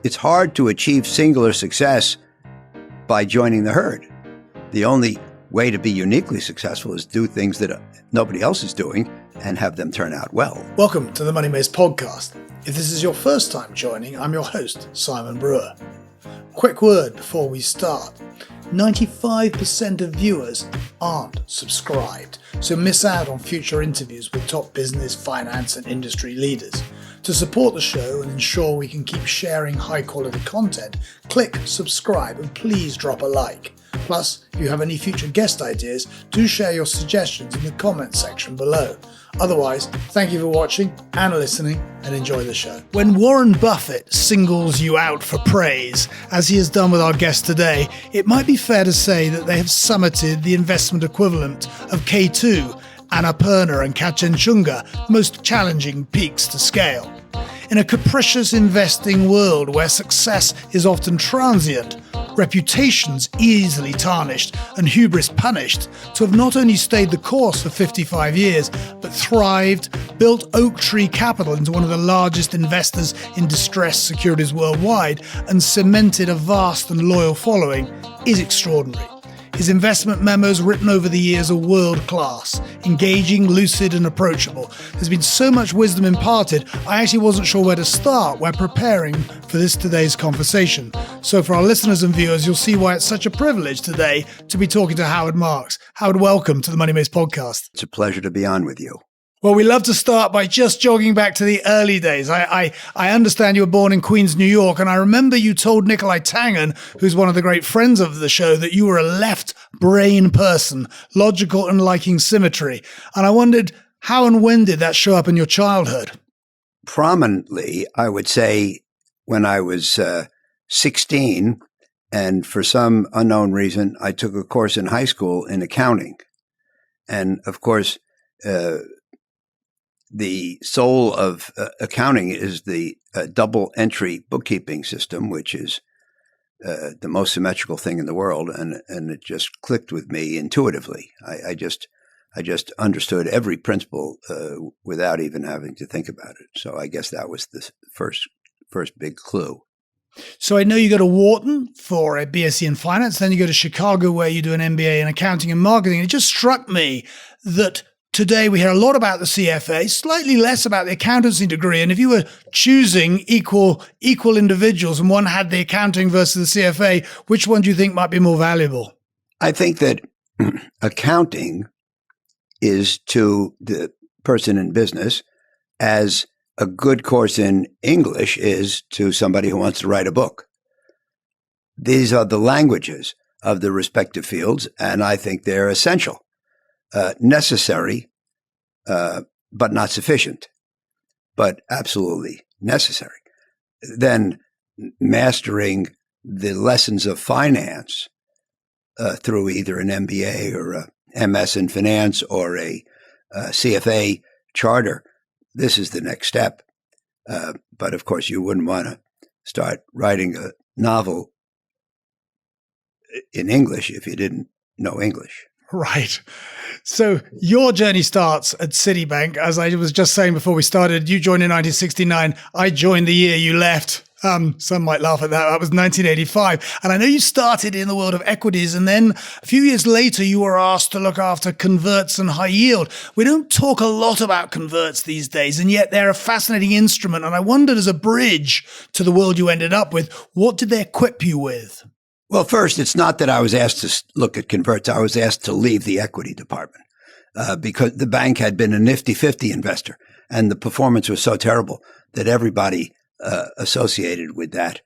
it's hard to achieve singular success by joining the herd. The only way to be uniquely successful is do things that nobody else is doing and have them turn out well. Welcome to the Money Maze podcast. If this is your first time joining, I'm your host, Simon Brewer. Quick word before we start. 95% of viewers aren't subscribed, so miss out on future interviews with top business, finance and industry leaders. To support the show and ensure we can keep sharing high quality content, click subscribe and please drop a like. Plus, if you have any future guest ideas, do share your suggestions in the comments section below. Otherwise, thank you for watching and listening and enjoy the show. When Warren Buffett singles you out for praise, as he has done with our guest today, it might be fair to say that they have summited the investment equivalent of K2, Annapurna and Kangchenjunga, the most challenging peaks to scale. In a capricious investing world where success is often transient, reputations easily tarnished and hubris punished, to have not only stayed the course for 55 years, but thrived, built Oaktree Capital into one of the largest investors in distressed securities worldwide, and cemented a vast and loyal following is extraordinary. His investment memos written over the years are world-class, engaging, lucid and approachable. There's been so much wisdom imparted, I actually wasn't sure where to start while preparing for today's conversation. So for our listeners and viewers, you'll see why it's such a privilege today to be talking to Howard Marks. Howard, welcome to the Money Maze podcast. It's a pleasure to be on with you. Well, we love to start by just jogging back to the early days. I understand you were born in Queens, New York, and I remember you told Nikolai Tangen, who's one of the great friends of the show, that you were a left brain person, logical and liking symmetry. And I wondered, how and when did that show up in your childhood? Prominently, I would say when I was 16, and for some unknown reason, I took a course in high school in accounting. And of course, the soul of accounting is the double entry bookkeeping system, which is the most symmetrical thing in the world. And it just clicked with me intuitively. I just understood every principle without even having to think about it. So I guess that was the first big clue. So I know you go to Wharton for a BSc in finance, then you go to Chicago where you do an MBA in accounting and marketing. It just struck me that today we hear a lot about the CFA, slightly less about the accountancy degree. And if you were choosing equal individuals and one had the accounting versus the CFA, which one do you think might be more valuable? I think that accounting is to the person in business as a good course in English is to somebody who wants to write a book. These are the languages of the respective fields, and I think they're essential. Necessary, but not sufficient, but absolutely necessary. Then mastering the lessons of finance through either an MBA or a MS in finance or a CFA charter, this is the next step. But of course, you wouldn't want to start writing a novel in English if you didn't know English. Right. So your journey starts at Citibank. As I was just saying before we started, you joined in 1969. I joined the year you left. Some might laugh at that. That was 1985. And I know you started in the world of equities. And then a few years later, you were asked to look after converts and high yield. We don't talk a lot about converts these days, and yet they're a fascinating instrument. And I wondered, as a bridge to the world you ended up with, what did they equip you with? Well, first, it's not that I was asked to look at converts. I was asked to leave the equity department because the bank had been a Nifty 50 investor, and the performance was so terrible that everybody associated with that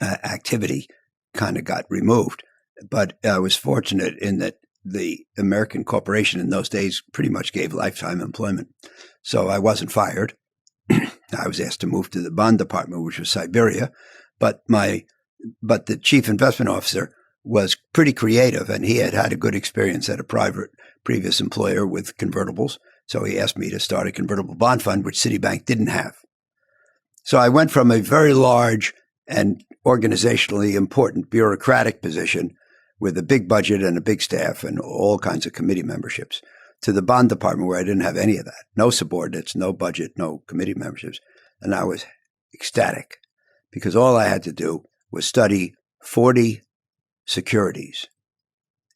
activity kind of got removed. But I was fortunate in that the American corporation in those days pretty much gave lifetime employment. So I wasn't fired. I was asked to move to the bond department, which was Siberia, but the chief investment officer was pretty creative, and he had had a good experience at a previous employer with convertibles. So he asked me to start a convertible bond fund, which Citibank didn't have. So I went from a very large and organizationally important bureaucratic position with a big budget and a big staff and all kinds of committee memberships to the bond department where I didn't have any of that. No subordinates, no budget, no committee memberships. And I was ecstatic because all I had to do was study 40 securities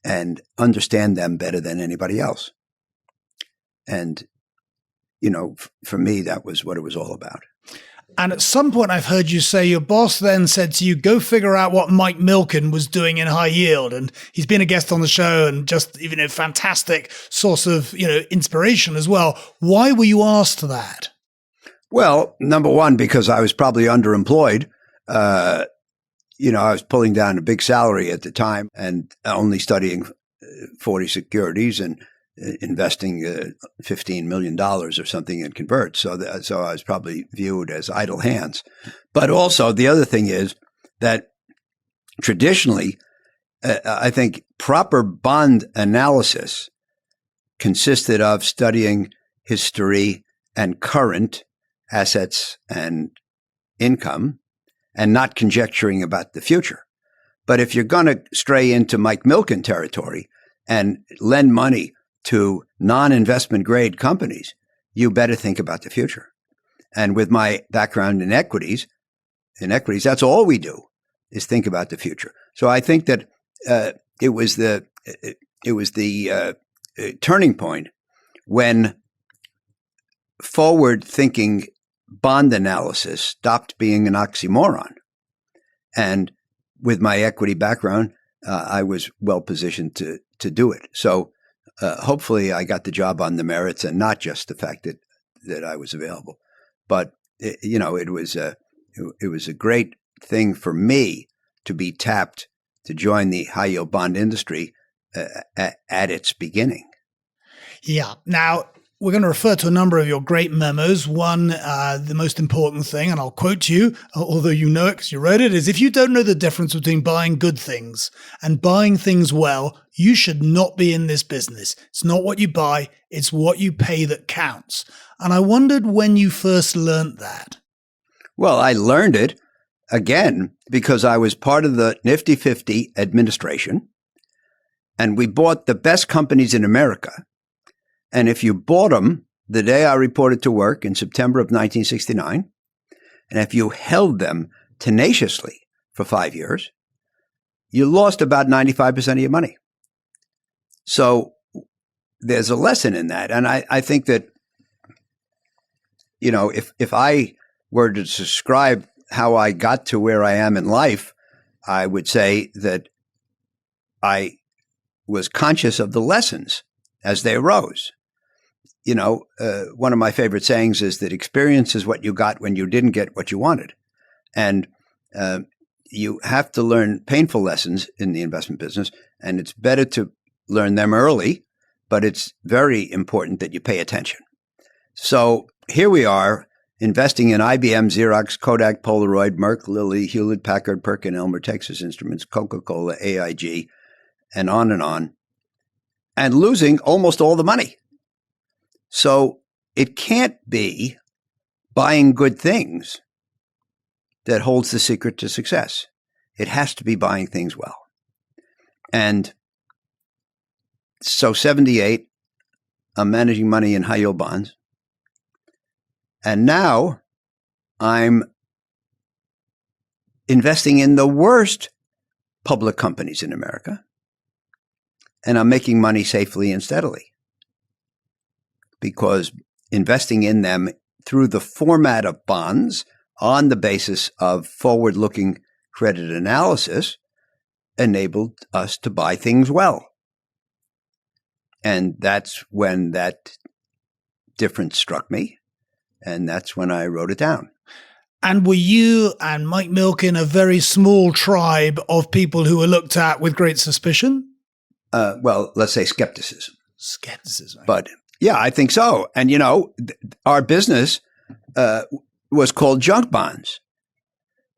and understand them better than anybody else. And, for me, that was what it was all about. And at some point I've heard you say your boss then said to you, go figure out what Mike Milken was doing in high yield. And he's been a guest on the show and just even a fantastic source of, inspiration as well. Why were you asked that? Well, number one, because I was probably underemployed. I was pulling down a big salary at the time and only studying 40 securities and investing $15 million or something in converts. So I was probably viewed as idle hands. But also the other thing is that traditionally, I think proper bond analysis consisted of studying history and current assets and income and not conjecturing about the future. But if you're going to stray into Mike Milken territory and lend money to non-investment grade companies, you better think about the future. And with my background in equities, that's all we do is think about the future. So I think that it was the turning point when forward-thinking bond analysis stopped being an oxymoron. And with my equity background, I was well positioned to do it. So hopefully I got the job on the merits and not just the fact that I was available. But it was a great thing for me to be tapped to join the high yield bond industry at its beginning. Yeah. Now, we're going to refer to a number of your great memos. One, the most important thing, and I'll quote you, although you know it because you wrote it, is if you don't know the difference between buying good things and buying things well, you should not be in this business. It's not what you buy, it's what you pay that counts. And I wondered when you first learned that. Well, I learned it, again, because I was part of the Nifty 50 administration, and we bought the best companies in America. And if you bought them the day I reported to work in September of 1969, and if you held them tenaciously for 5 years, you lost about 95% of your money. So there's a lesson in that. And I think that, if I were to describe how I got to where I am in life, I would say that I was conscious of the lessons as they arose. One of my favorite sayings is that experience is what you got when you didn't get what you wanted. And you have to learn painful lessons in the investment business, and it's better to learn them early, but it's very important that you pay attention. So here we are investing in IBM, Xerox, Kodak, Polaroid, Merck, Lilly, Hewlett Packard, PerkinElmer, Texas Instruments, Coca-Cola, AIG, and on, and losing almost all the money. So it can't be buying good things that holds the secret to success. It has to be buying things well. And so 78, I'm managing money in high yield bonds. And now I'm investing in the worst public companies in America. And I'm making money safely and steadily, because investing in them through the format of bonds on the basis of forward-looking credit analysis enabled us to buy things well. And that's when that difference struck me, and that's when I wrote it down. And were you and Mike Milken a very small tribe of people who were looked at with great suspicion? Well, let's say skepticism. Skepticism. But yeah, I think so. And, our business was called junk bonds.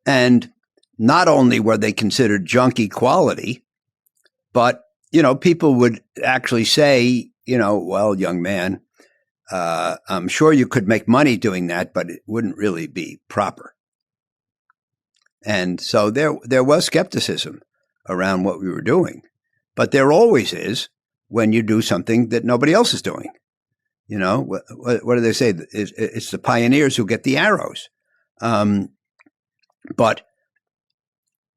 And not only were they considered junky quality, but, people would actually say, well, young man, I'm sure you could make money doing that, but it wouldn't really be proper. And so there was skepticism around what we were doing. But there always is when you do something that nobody else is doing. What do they say? It's the pioneers who get the arrows. But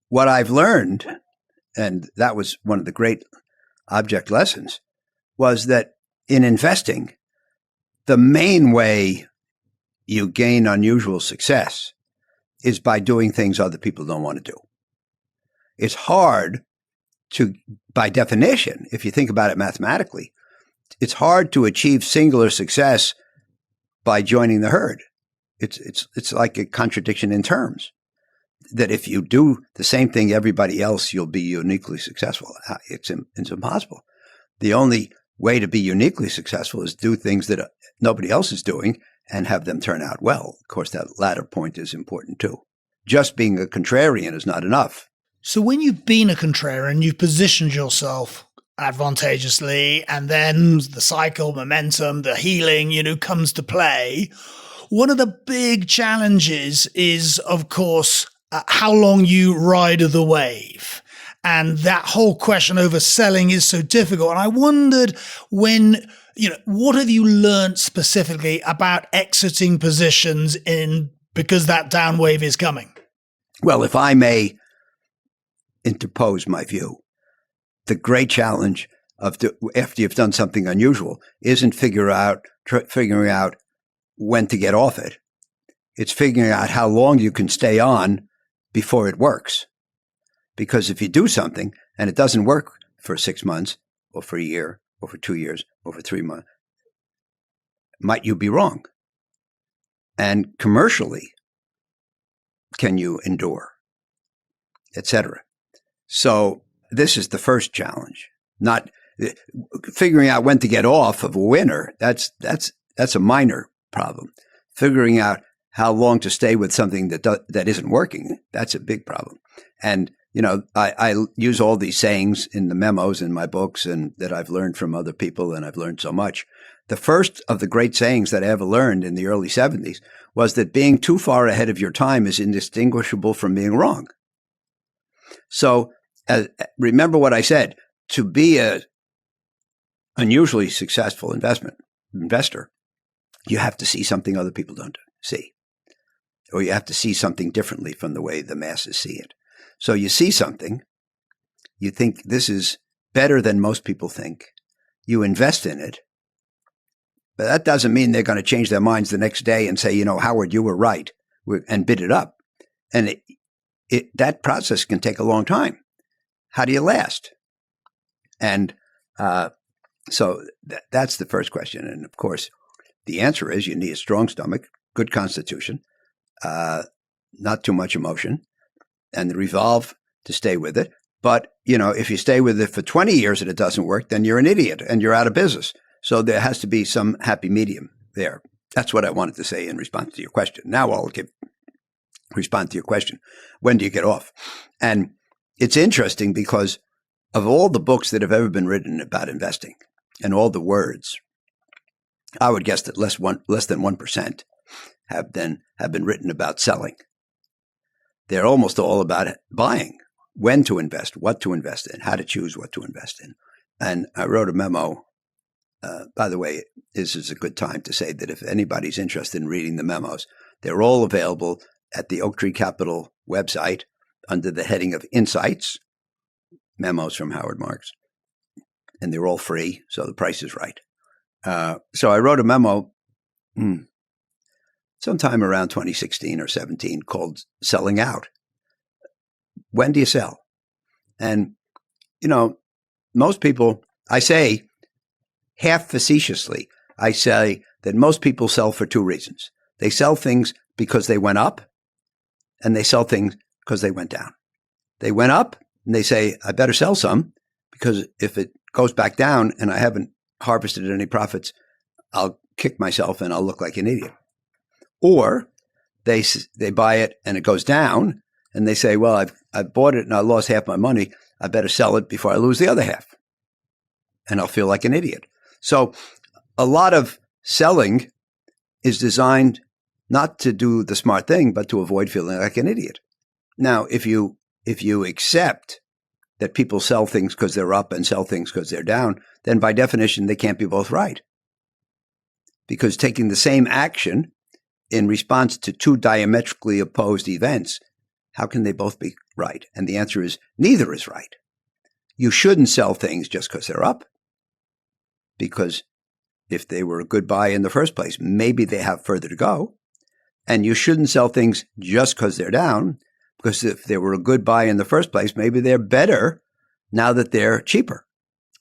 what I've learned, and that was one of the great object lessons, was that in investing, the main way you gain unusual success is by doing things other people don't want to do. It's hard to, by definition, if you think about it mathematically, it's hard to achieve singular success by joining the herd. It's like a contradiction in terms, that if you do the same thing everybody else, you'll be uniquely successful. It's impossible. The only way to be uniquely successful is do things that nobody else is doing and have them turn out well. Of course, that latter point is important too. Just being a contrarian is not enough. So when you've been a contrarian, you've positioned yourself advantageously, and then the cycle, momentum, the healing, comes to play. One of the big challenges is, of course, how long you ride the wave. And that whole question over selling is so difficult. And I wondered what have you learned specifically about exiting positions because that down wave is coming? Well, if I may interpose my view, the great challenge after you've done something unusual isn't figuring out when to get off it. It's figuring out how long you can stay on before it works. Because if you do something and it doesn't work for 6 months or for a year or for 2 years or for 3 months, might you be wrong? And commercially, can you endure, etc.? So this is the first challenge, not figuring out when to get off of a winner. That's a minor problem. Figuring out how long to stay with something that isn't working, that's a big problem. And I use all these sayings in the memos in my books and that I've learned from other people, and I've learned so much. The first of the great sayings that I ever learned in the early 70s was that being too far ahead of your time is indistinguishable from being wrong. So remember what I said, to be a unusually successful investor, you have to see something other people don't see, or you have to see something differently from the way the masses see it. So you see something, you think this is better than most people think, you invest in it, but that doesn't mean they're going to change their minds the next day and say, Howard, you were right, and bid it up. And that process can take a long time. How do you last? And so that's the first question. And of course, the answer is you need a strong stomach, good constitution, not too much emotion, and the resolve to stay with it. But, if you stay with it for 20 years and it doesn't work, then you're an idiot and you're out of business. So there has to be some happy medium there. That's what I wanted to say in response to your question. Now I'll respond to your question. When do you get off? And it's interesting because of all the books that have ever been written about investing and all the words, I would guess that less than 1% have been written about selling. They're almost all about buying, when to invest, what to invest in, how to choose what to invest in. And I wrote a memo. By the way, this is a good time to say that if anybody's interested in reading the memos, they're all available at the Oaktree Capital website under the heading of Insights, Memos from Howard Marks. And they're all free, so the price is right. So I wrote a memo sometime around 2016 or 17 called Selling Out. When do you sell? And, most people, I say, half facetiously, I say that most people sell for two reasons. They sell things because they went up, and they sell things because they went down. They went up, and they say, I better sell some, because if it goes back down and I haven't harvested any profits, I'll kick myself and I'll look like an idiot. Or they buy it and it goes down, and they say, well, I've bought it and I lost half my money. I better sell it before I lose the other half, and I'll feel like an idiot. So a lot of selling is designed not to do the smart thing, but to avoid feeling like an idiot. Now, if you accept that people sell things because they're up and sell things because they're down, then by definition, they can't be both right. Because taking the same action in response to two diametrically opposed events How can they both be right? And the answer is neither is right. You shouldn't sell things just because they're up, because if they were a good buy in the first place, maybe they have further to go. And you shouldn't sell things just because they're down, because if they were a good buy in the first place, maybe they're better now that they're cheaper.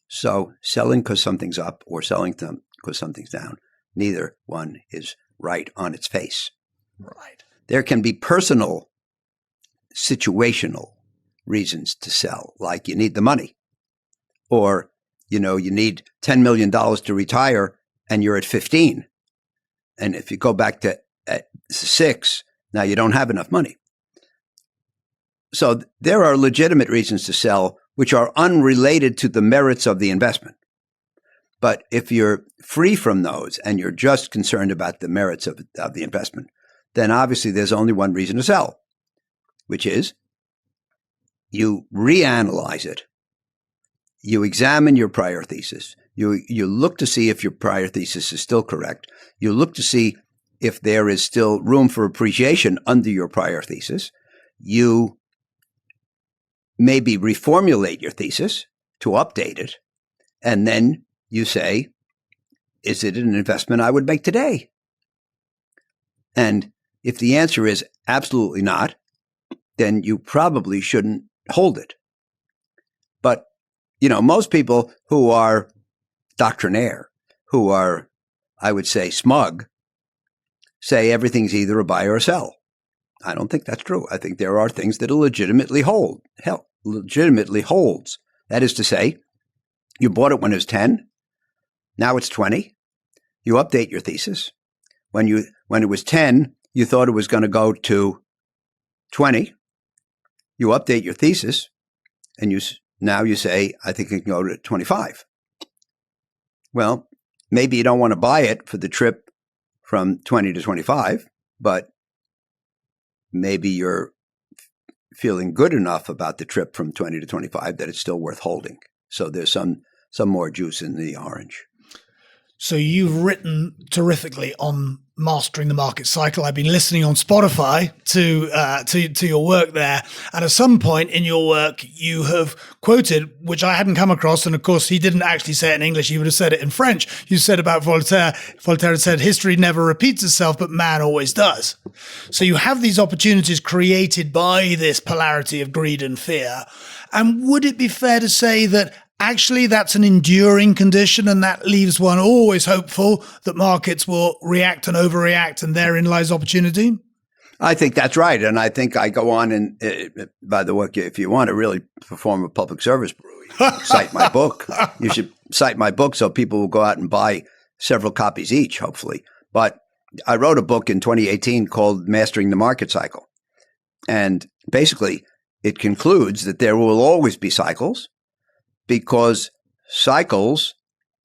So selling because something's up or selling them because something's down, neither one is right on its face. Right. There can be personal, situational reasons to sell, like you need the money, or, you need $10 million to retire and you're at 15. And if you go back to at 6, now you don't have enough money. So there are legitimate reasons to sell, which are unrelated to the merits of the investment. But if you're free from those and you're just concerned about the merits of the investment, then obviously there's only one reason to sell, which is you reanalyze it. You examine your prior thesis. You look to see if your prior thesis is still correct. You look to see if there is still room for appreciation under your prior thesis. You maybe reformulate your thesis to update it. And then you say, is it an investment I would make today? And if the answer is absolutely not, then you probably shouldn't hold it. But, most people who are doctrinaire, who are, I would say, smug, say everything's either a buy or a sell. I don't think that's true. I think there are things that legitimately holds. That is to say, you bought it when it was 10. Now it's 20. You update your thesis. When it was 10, you thought it was going to go to 20. You update your thesis, and now you say, I think it can go to 25. Well, maybe you don't want to buy it for the trip from 20 to 25, but maybe you're feeling good enough about the trip from 20 to 25 that it's still worth holding. So there's some more juice in the orange. So you've written terrifically on mastering the market cycle. I've been listening on Spotify to your work there. And at some point in your work, you have quoted, which I hadn't come across. And of course, he didn't actually say it in English. He would have said it in French. You said about Voltaire. Voltaire had said, history never repeats itself, but man always does. So you have these opportunities created by this polarity of greed and fear. And would it be fair to say that actually that's an enduring condition, and that leaves one always hopeful that markets will react and overreact, and therein lies opportunity? I think that's right. And I think I go on and, by the way, if you want to really perform a public service, you should cite my book. You should cite my book so people will go out and buy several copies each, hopefully. But I wrote a book in 2018 called Mastering the Market Cycle. And basically, it concludes that there will always be cycles, because cycles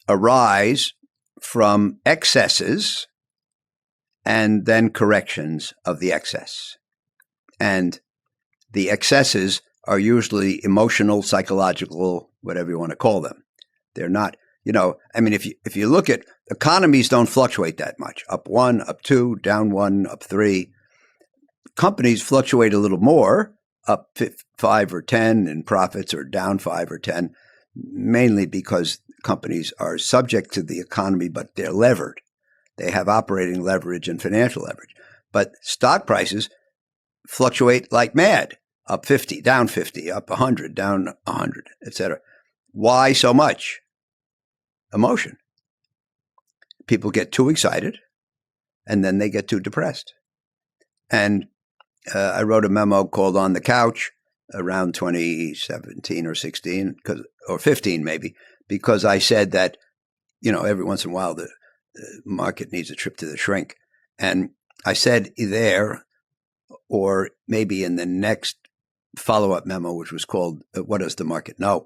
arise from excesses and then corrections of the excess. And the excesses are usually emotional, psychological, whatever you want to call them. They're not, if you look at economies, don't fluctuate that much. Up 1, up 2, down 1, up 3. Companies fluctuate a little more, up 5 or 10 in profits, or down 5 or 10. Mainly because companies are subject to the economy, but they're levered. They have operating leverage and financial leverage. But stock prices fluctuate like mad, up 50, down 50, up 100, down 100, etc. Why so much emotion? People get too excited, and then they get too depressed. And I wrote a memo called On the Couch around 2017 or 16, or 15 maybe, because I said that, every once in a while the market needs a trip to the shrink. And I said there, or maybe in the next follow-up memo, which was called What Does the Market Know?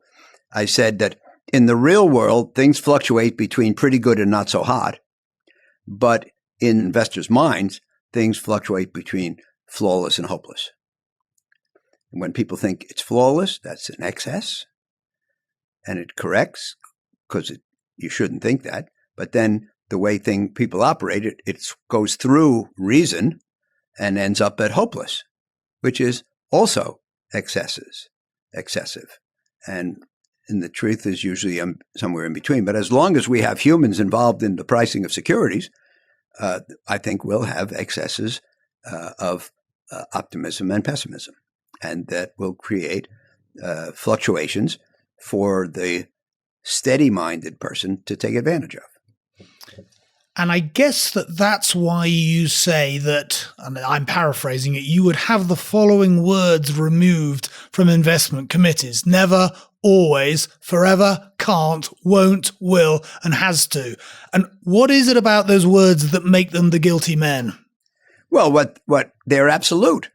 I said that in the real world, things fluctuate between pretty good and not so hot. But in investors' minds, things fluctuate between flawless and hopeless. When people think it's flawless, that's an excess, and it corrects because you shouldn't think that. But then the way people operate, it goes through reason and ends up at hopeless, which is also excessive. And the truth is usually somewhere in between. But as long as we have humans involved in the pricing of securities, I think we'll have excesses of optimism and pessimism. And that will create fluctuations for the steady-minded person to take advantage of. And I guess that's why you say that, and I'm paraphrasing it, you would have the following words removed from investment committees: never, always, forever, can't, won't, will, and has to. And what is it about those words that make them the guilty men? Well, what they're absolute.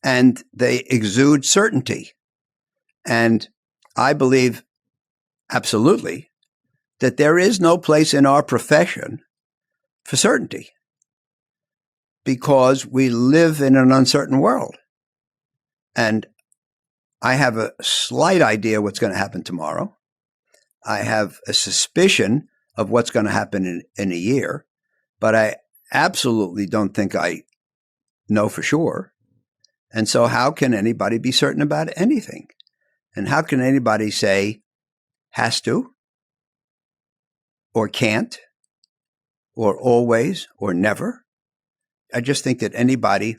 And they exude certainty. And I believe absolutely that there is no place in our profession for certainty, because we live in an uncertain world. And I have a slight idea what's going to happen tomorrow. I have a suspicion of what's going to happen in a year, but I absolutely don't think I know for sure. And so how can anybody be certain about anything? And how can anybody say has to, or can't, or always, or never? I just think that anybody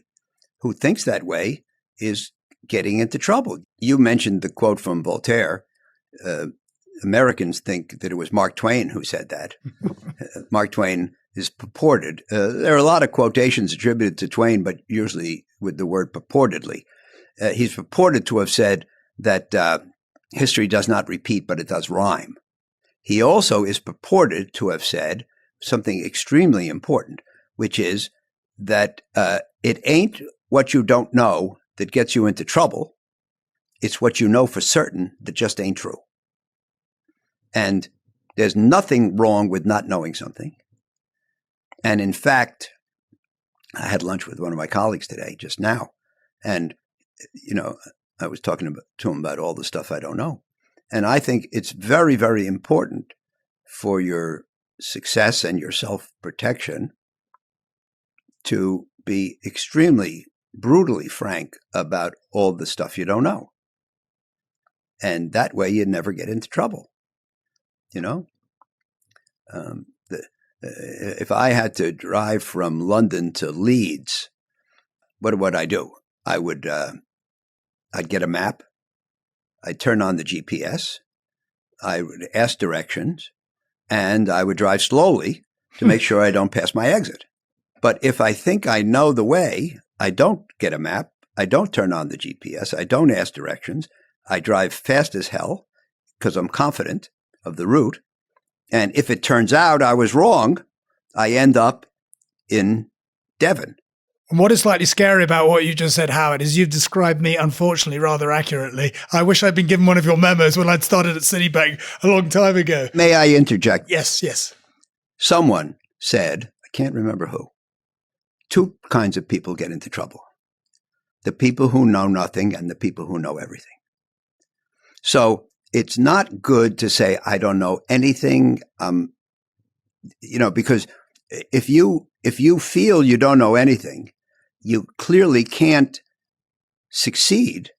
who thinks that way is getting into trouble. You mentioned the quote from Voltaire. Americans think that it was Mark Twain who said that. Mark Twain is purported. There are a lot of quotations attributed to Twain, but usually with the word purportedly. He's purported to have said that history does not repeat, but it does rhyme. He also is purported to have said something extremely important, which is that it ain't what you don't know that gets you into trouble. It's what you know for certain that just ain't true. And there's nothing wrong with not knowing something. And in fact, I had lunch with one of my colleagues today, just now. And, I was talking to him about all the stuff I don't know. And I think it's very, very important for your success and your self-protection to be extremely brutally frank about all the stuff you don't know. And that way you never get into trouble. If I had to drive from London to Leeds, what would I do? I'd get a map. I'd turn on the GPS. I would ask directions, and I would drive slowly to make sure I don't pass my exit. But if I think I know the way, I don't get a map. I don't turn on the GPS. I don't ask directions. I drive fast as hell because I'm confident of the route. And if it turns out I was wrong, I end up in Devon. And what is slightly scary about what you just said, Howard, is you've described me, unfortunately, rather accurately. I wish I'd been given one of your memos when I'd started at Citibank a long time ago. May I interject? Yes. Someone said, I can't remember who, two kinds of people get into trouble: the people who know nothing and the people who know everything. So it's not good to say, I don't know anything, because if you feel you don't know anything, you clearly can't succeed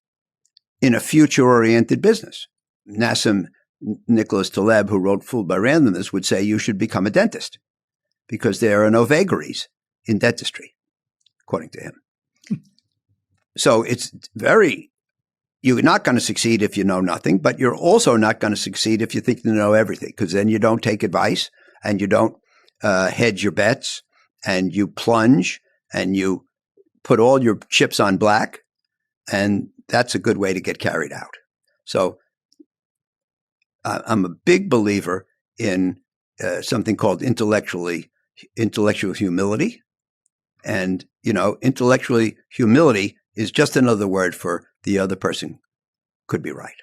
in a future-oriented business. Nassim Nicholas Taleb, who wrote Fooled by Randomness, would say you should become a dentist because there are no vagaries in dentistry, according to him. So you're not going to succeed if you know nothing, but you're also not going to succeed if you think you know everything, because then you don't take advice and you don't hedge your bets and you plunge and you put all your chips on black, and that's a good way to get carried out. So I'm a big believer in something called intellectual humility. And, intellectual humility is just another word for the other person could be right.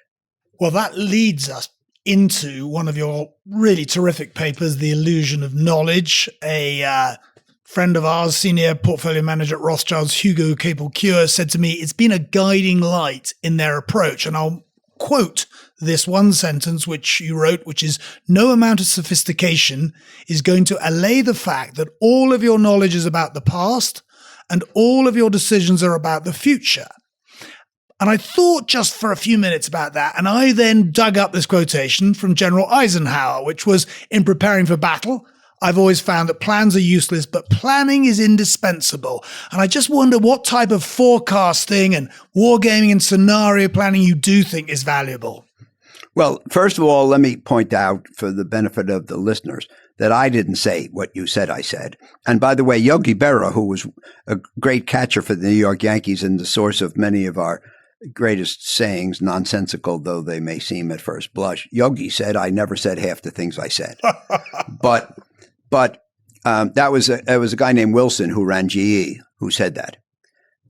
Well, that leads us into one of your really terrific papers, The Illusion of Knowledge. A friend of ours, senior portfolio manager at Rothschild's, Hugo Capel-Cure, said to me, it's been a guiding light in their approach. And I'll quote this one sentence which you wrote, which is, no amount of sophistication is going to allay the fact that all of your knowledge is about the past and all of your decisions are about the future. And I thought just for a few minutes about that, and I then dug up this quotation from General Eisenhower, which was, in preparing for battle, I've always found that plans are useless, but planning is indispensable. And I just wonder what type of forecasting and wargaming and scenario planning you do think is valuable. Well, first of all, let me point out for the benefit of the listeners that I didn't say what you said I said. And by the way, Yogi Berra, who was a great catcher for the New York Yankees and the source of many of our greatest sayings, nonsensical though they may seem at first blush, Yogi said, I never said half the things I said. But that was a guy named Wilson who ran GE who said that.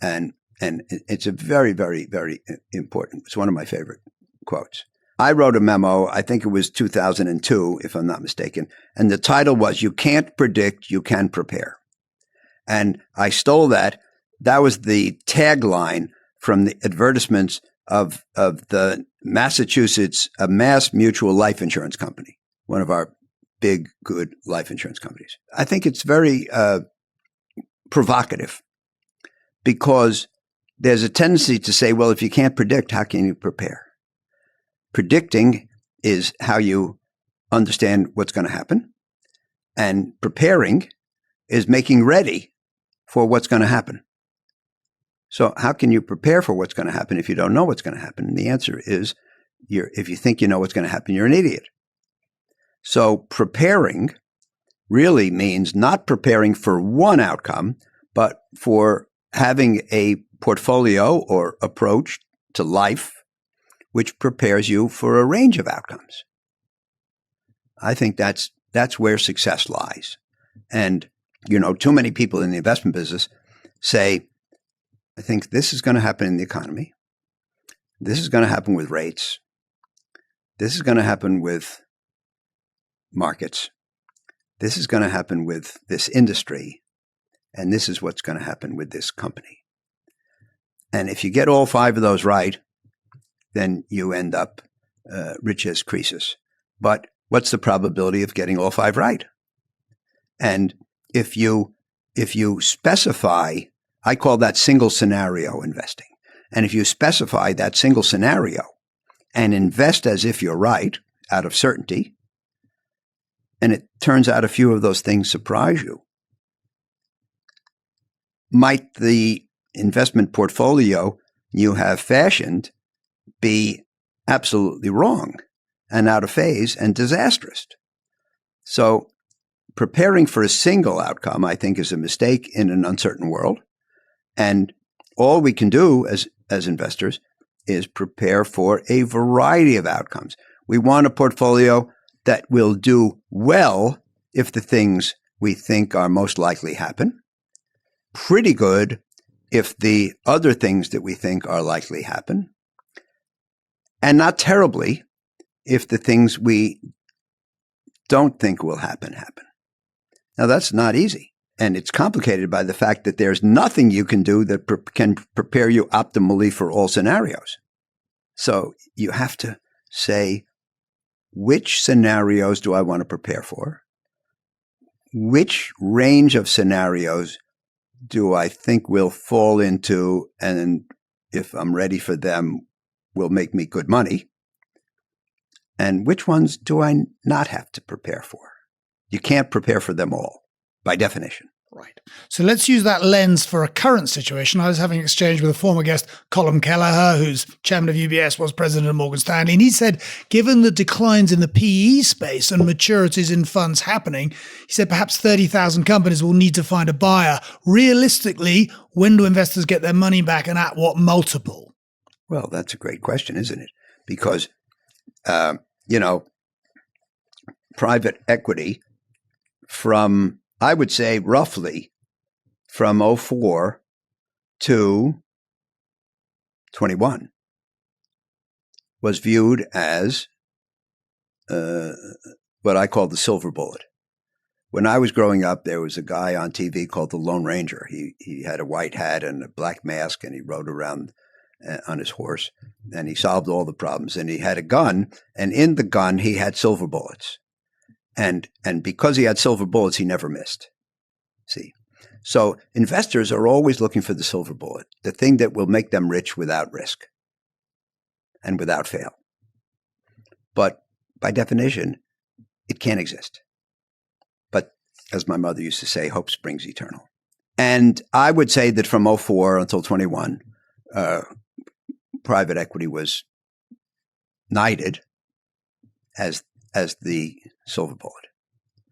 And it's a very, very, very important. It's one of my favorite quotes. I wrote a memo, I think it was 2002, if I'm not mistaken, and the title was, You Can't Predict, You Can Prepare. And I stole that. That was the tagline from the advertisements of the Massachusetts Mass Mutual Life Insurance Company, one of our big, good life insurance companies. I think it's very provocative because there's a tendency to say, well, if you can't predict, how can you prepare? Predicting is how you understand what's going to happen, and preparing is making ready for what's going to happen. So how can you prepare for what's going to happen if you don't know what's going to happen? And the answer is, if you think you know what's going to happen, you're an idiot. So preparing really means not preparing for one outcome, but for having a portfolio or approach to life which prepares you for a range of outcomes. I think that's where success lies. And, too many people in the investment business say, I think this is going to happen in the economy. This is going to happen with rates. This is going to happen with markets. This is going to happen with this industry. And this is what's going to happen with this company. And if you get all five of those right, then you end up rich as Croesus. But what's the probability of getting all five right? And if you specify, I call that single scenario investing. And if you specify that single scenario and invest as if you're right, out of certainty, and it turns out a few of those things surprise you, might the investment portfolio you have fashioned be absolutely wrong and out of phase and disastrous. So preparing for a single outcome, I think, is a mistake in an uncertain world. And all we can do as investors is prepare for a variety of outcomes. We want a portfolio that will do well if the things we think are most likely happen, pretty good if the other things that we think are likely happen, and not terribly if the things we don't think will happen. Now, that's not easy. And it's complicated by the fact that there's nothing you can do that can prepare you optimally for all scenarios. So you have to say, which scenarios do I want to prepare for? Which range of scenarios do I think will fall into, and if I'm ready for them, will make me good money? And which ones do I not have to prepare for? You can't prepare for them all, by definition. Right. So let's use that lens for a current situation. I was having an exchange with a former guest, Colin Kelleher, who's chairman of UBS, was president of Morgan Stanley. And he said, given the declines in the PE space and maturities in funds happening, he said perhaps 30,000 companies will need to find a buyer. Realistically, when do investors get their money back and at what multiple? Well, that's a great question, isn't it? Because, private equity from, I would say, roughly from 2004 to 21 was viewed as what I call the silver bullet. When I was growing up, there was a guy on TV called the Lone Ranger. He had a white hat and a black mask, and he rode around on his horse, and he solved all the problems. And he had a gun, and in the gun, he had silver bullets. And because he had silver bullets, he never missed. See, So investors are always looking for the silver bullet, the thing that will make them rich without risk and without fail. But by definition, it can't exist. But as my mother used to say, hope springs eternal. And I would say that from 2004 until 21, private equity was knighted as the silver bullet.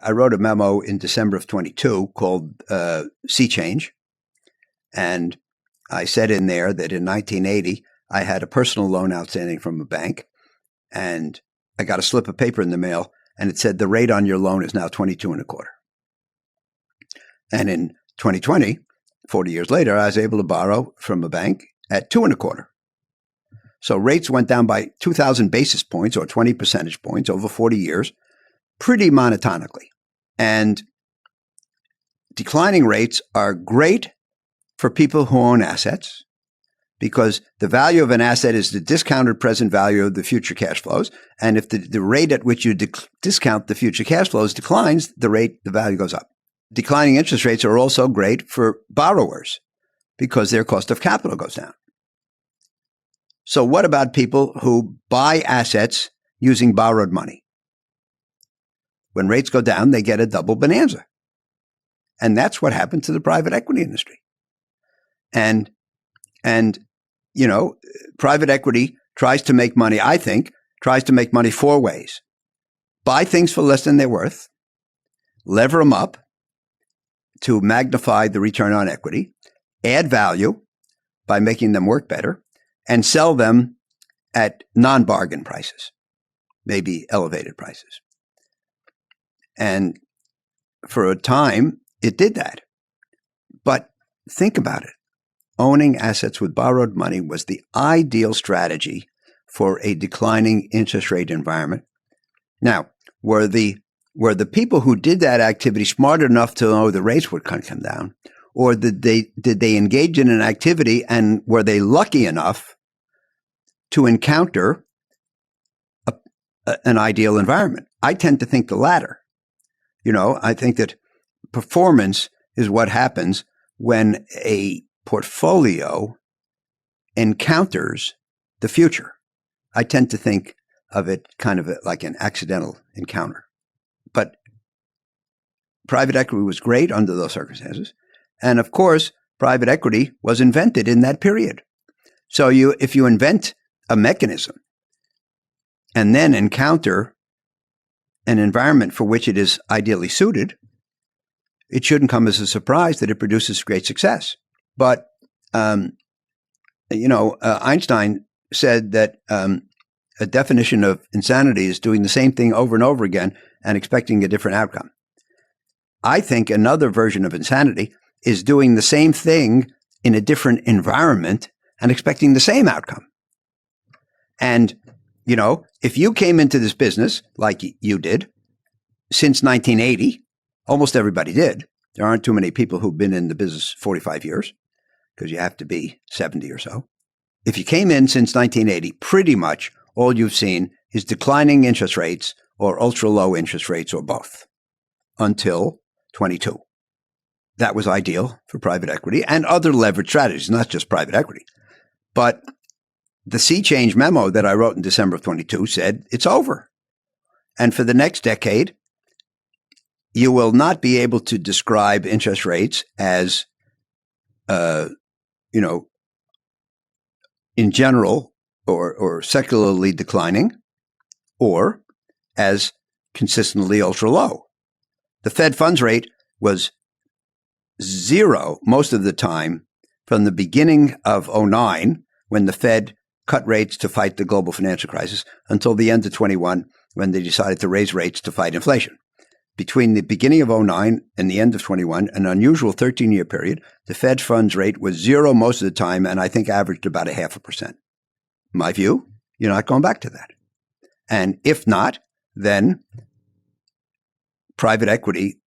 I wrote a memo in December of 22 called Sea Change. And I said in there that in 1980, I had a personal loan outstanding from a bank. And I got a slip of paper in the mail, and it said the rate on your loan is now 22.25. And in 2020, 40 years later, I was able to borrow from a bank at 2.25. So rates went down by 2,000 basis points or 20 percentage points over 40 years, pretty monotonically. And declining rates are great for people who own assets because the value of an asset is the discounted present value of the future cash flows. And if the rate at which you discount the future cash flows declines, the value goes up. Declining interest rates are also great for borrowers because their cost of capital goes down. So what about people who buy assets using borrowed money? When rates go down, they get a double bonanza. And that's what happened to the private equity industry. And private equity tries to make money, I think, tries to make money 4 ways. Buy things for less than they're worth, lever them up to magnify the return on equity, add value by making them work better, and sell them at non-bargain prices, maybe elevated prices. And for a time, it did that. But think about it. Owning assets with borrowed money was the ideal strategy for a declining interest rate environment. Now, were the people who did that activity smart enough to know the rates would come down? Or did they engage in an activity and were they lucky enough to encounter an ideal environment? I tend to think the latter. I think that performance is what happens when a portfolio encounters the future. I tend to think of it kind of like an accidental encounter. But private equity was great under those circumstances. And of course, private equity was invented in that period. So if you invent a mechanism and then encounter an environment for which it is ideally suited, it shouldn't come as a surprise that it produces great success. But, Einstein said that a definition of insanity is doing the same thing over and over again and expecting a different outcome. I think another version of insanity is doing the same thing in a different environment and expecting the same outcome. And if you came into this business like you did since 1980, almost everybody did. There aren't too many people who've been in the business 45 years because you have to be 70 or so. If you came in since 1980, pretty much all you've seen is declining interest rates or ultra low interest rates or both until 22. That was ideal for private equity and other leverage strategies, not just private equity. But the Sea Change memo that I wrote in December of 22 said it's over. And for the next decade, you will not be able to describe interest rates as, in general or secularly declining or as consistently ultra low. The Fed funds rate was 0 most of the time from the beginning of 2009 when the Fed cut rates to fight the global financial crisis until the end of 21 when they decided to raise rates to fight inflation. Between the beginning of 2009 and the end of 21, an unusual 13-year period, the Fed funds rate was 0 most of the time and I think averaged about 0.5%. My view, you're not going back to that. And if not, then private equity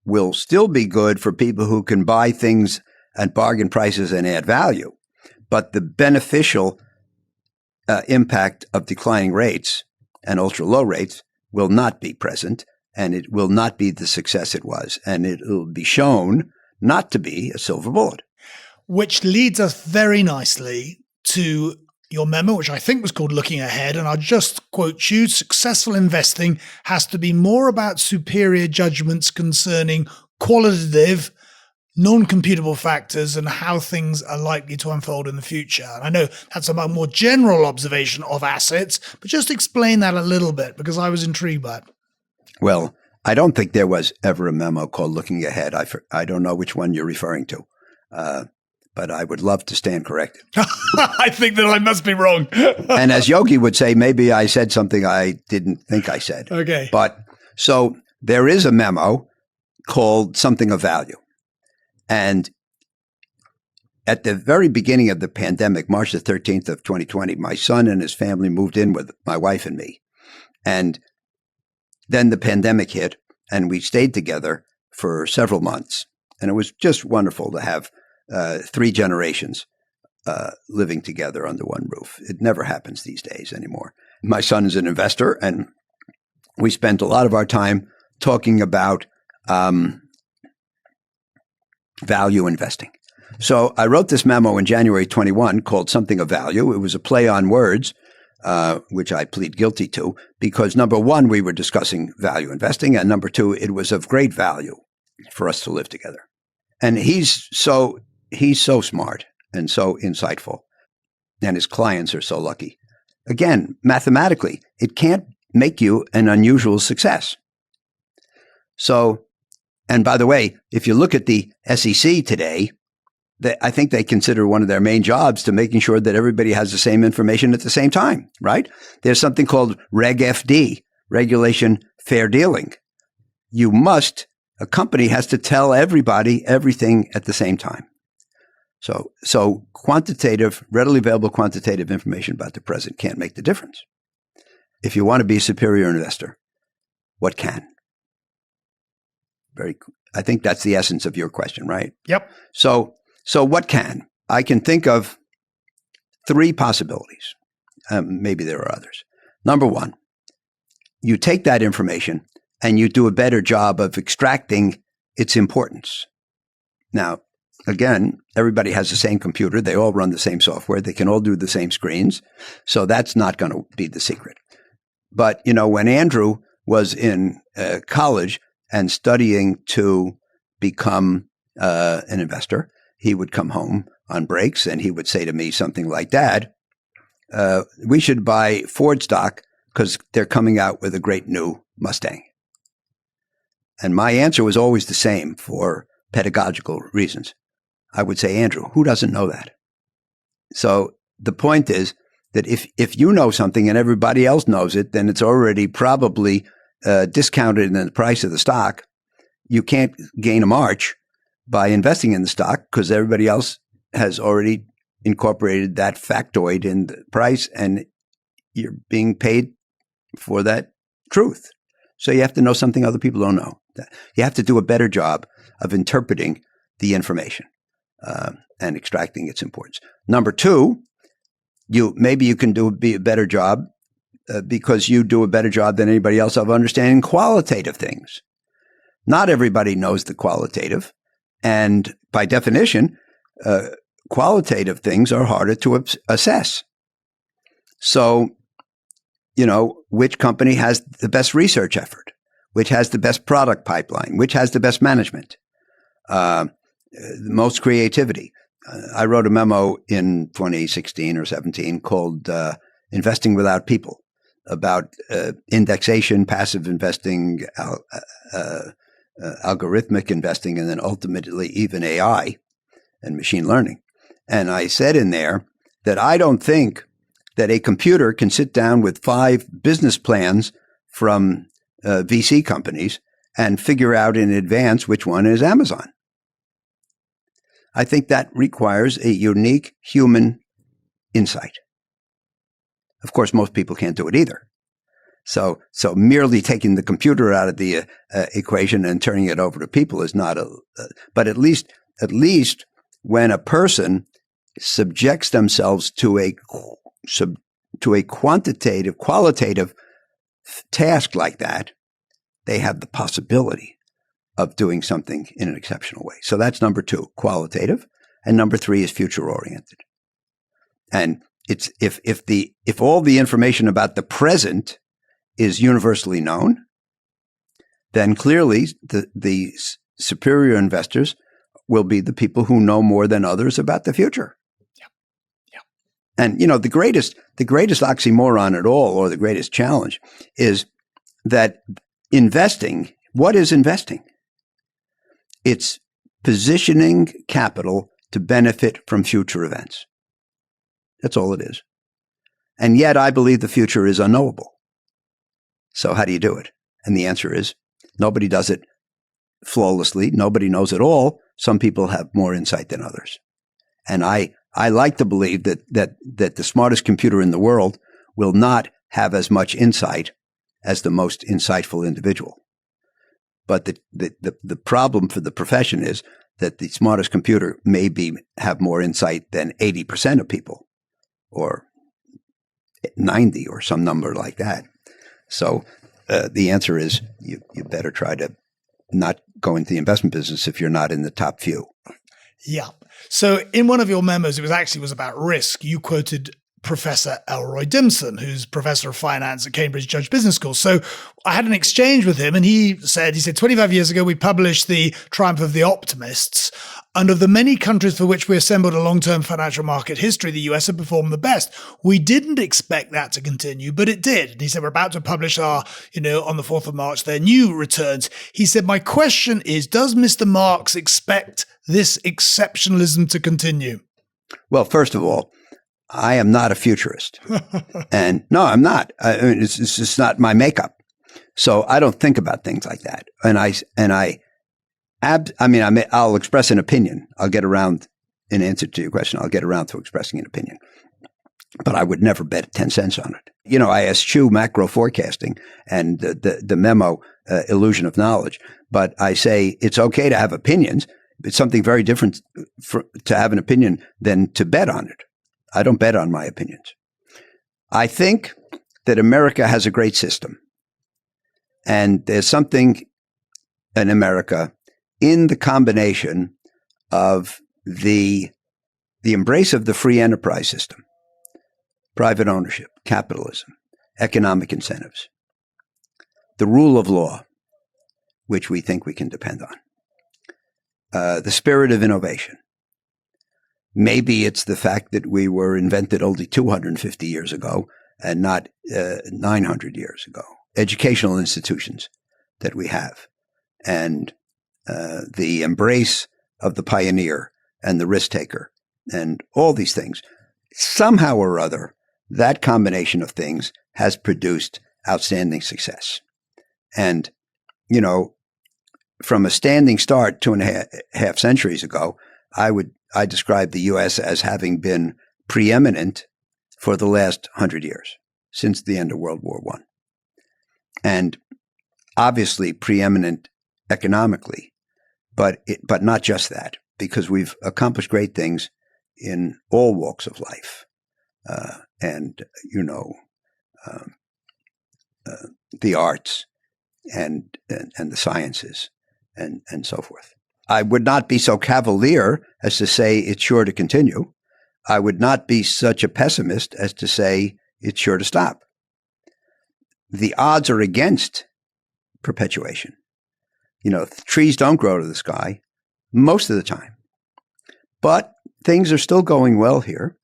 will still be good for people who can buy things at bargain prices and add value. But the beneficial impact of declining rates and ultra low rates will not be present, and it will not be the success it was. And it will be shown not to be a silver bullet. Which leads us very nicely to your memo, which I think was called Looking Ahead. And I'll just quote you: successful investing has to be more about superior judgments concerning qualitative, non-computable factors and how things are likely to unfold in the future. And I know that's a more general observation of assets, but just explain that a little bit, because I was intrigued by it. Well, I don't think there was ever a memo called Looking Ahead. I don't know which one you're referring to, but I would love to stand corrected. I think that I must be wrong. And as Yogi would say, maybe I said something I didn't think I said. Okay. But so there is a memo called Something of Value. And at the very beginning of the pandemic, March the 13th of 2020, my son and his family moved in with my wife and me. And then the pandemic hit, and we stayed together for several months. And it was just wonderful to have 3 generations living together under one roof. It never happens these days anymore. My son is an investor, and we spent a lot of our time talking about value investing. So I wrote this memo in January 21 called Something of Value. It was a play on words, which I plead guilty to, because number one, we were discussing value investing, and number two, it was of great value for us to live together. And he's so smart and so insightful, and his clients are so lucky. Again, mathematically, it can't make you an unusual success. So, and by the way, if you look at the SEC today, I think they consider one of their main jobs to making sure that everybody has the same information at the same time, right? There's something called Reg FD, Regulation Fair Dealing. A company has to tell everybody everything at the same time. So quantitative, readily available quantitative information about the present can't make the difference. If you want to be a superior investor, what can? I think that's the essence of your question, right? Yep. So what can? I can think of 3 possibilities. Maybe there are others. Number one, you take that information and you do a better job of extracting its importance. Now, again, everybody has the same computer. They all run the same software. They can all do the same screens. So that's not going to be the secret. But, when Andrew was in college and studying to become an investor, he would come home on breaks and he would say to me something like, "Dad, we should buy Ford stock because they're coming out with a great new Mustang." And my answer was always the same for pedagogical reasons. I would say, "Andrew, who doesn't know that?" So the point is that if you know something and everybody else knows it, then it's already probably discounted in the price of the stock. You can't gain a march by investing in the stock because everybody else has already incorporated that factoid in the price, and you're being paid for that truth. So you have to know something other people don't know. You have to do a better job of interpreting the information and extracting its importance. Number two, maybe you can be a better job because you do a better job than anybody else of understanding qualitative things. Not everybody knows the qualitative. And by definition, qualitative things are harder to assess. So, which company has the best research effort? Which has the best product pipeline? Which has the best management? The most creativity? I wrote a memo in 2016 or 17 called Investing Without People, about indexation, passive investing, algorithmic investing, and then ultimately even AI and machine learning. And I said in there that I don't think that a computer can sit down with 5 business plans from VC companies and figure out in advance which one is Amazon. I think that requires a unique human insight. Of course, most people can't do it either. So merely taking the computer out of the equation and turning it over to people is not but at least when a person subjects themselves to a qualitative task like that, they have the possibility of doing something in an exceptional way. So that's number 2, qualitative. And number 3 is future oriented. And it's if all the information about the present is universally known, then clearly the superior investors will be the people who know more than others about the future. Yeah. And the greatest oxymoron at all, or the greatest challenge, is that investing. What is investing? It's positioning capital to benefit from future events. That's all it is. And yet I believe the future is unknowable. So how do you do it? And the answer is nobody does it flawlessly. Nobody knows it all. Some people have more insight than others. And I like to believe that the smartest computer in the world will not have as much insight as the most insightful individual. But the problem for the profession is that the smartest computer may have more insight than 80% of people, or 90, or some number like that. So the answer is you better try to not go into the investment business if you're not in the top few. Yeah. So in one of your memos, it was about risk. You quoted Professor Elroy Dimson, who's professor of finance at Cambridge Judge Business School. So I had an exchange with him, and he said 25 years ago, we published The Triumph of the Optimists. And of the many countries for which we assembled a long-term financial market history, the US had performed the best. We didn't expect that to continue, but it did. And he said, we're about to publish on the 4th of March, their new returns. He said, my question is, does Mr. Marks expect this exceptionalism to continue? Well, first of all, I am not a futurist. And no, I'm not. It's just not my makeup. So I don't think about things like that. I'll express an opinion. I'll get around, in answer to your question, I'll get around to expressing an opinion. But I would never bet 10 cents on it. I eschew macro forecasting and the memo, illusion of knowledge. But I say it's okay to have opinions. It's something very different to have an opinion than to bet on it. I don't bet on my opinions. I think that America has a great system. And there's something in America in the combination of the embrace of the free enterprise system, private ownership, capitalism, economic incentives, the rule of law, which we think we can depend on, the spirit of innovation. Maybe it's the fact that we were invented only 250 years ago and not 900 years ago. Educational institutions that we have, and the embrace of the pioneer and the risk taker, and all these things. Somehow or other, that combination of things has produced outstanding success. And, from a standing start 2.5 centuries ago, I describe the U.S. as having been preeminent for the last 100 years, since the end of World War I. And obviously preeminent economically, but not just that, because we've accomplished great things in all walks of life, the arts and the sciences and so forth. I would not be so cavalier as to say it's sure to continue. I would not be such a pessimist as to say it's sure to stop. The odds are against perpetuation. Trees don't grow to the sky most of the time. But things are still going well here.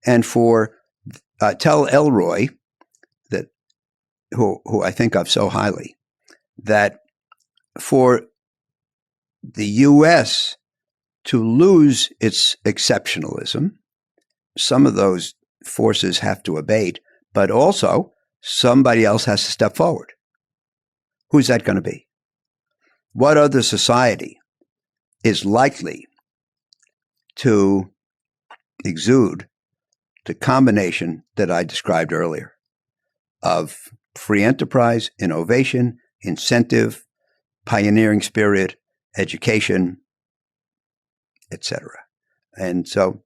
And tell Elroy, who I think of so highly, that for the U.S. to lose its exceptionalism, some of those forces have to abate, but also somebody else has to step forward. Who's that going to be? What other society is likely to exude the combination that I described earlier of free enterprise, innovation, incentive, pioneering spirit, education, etc.? And so,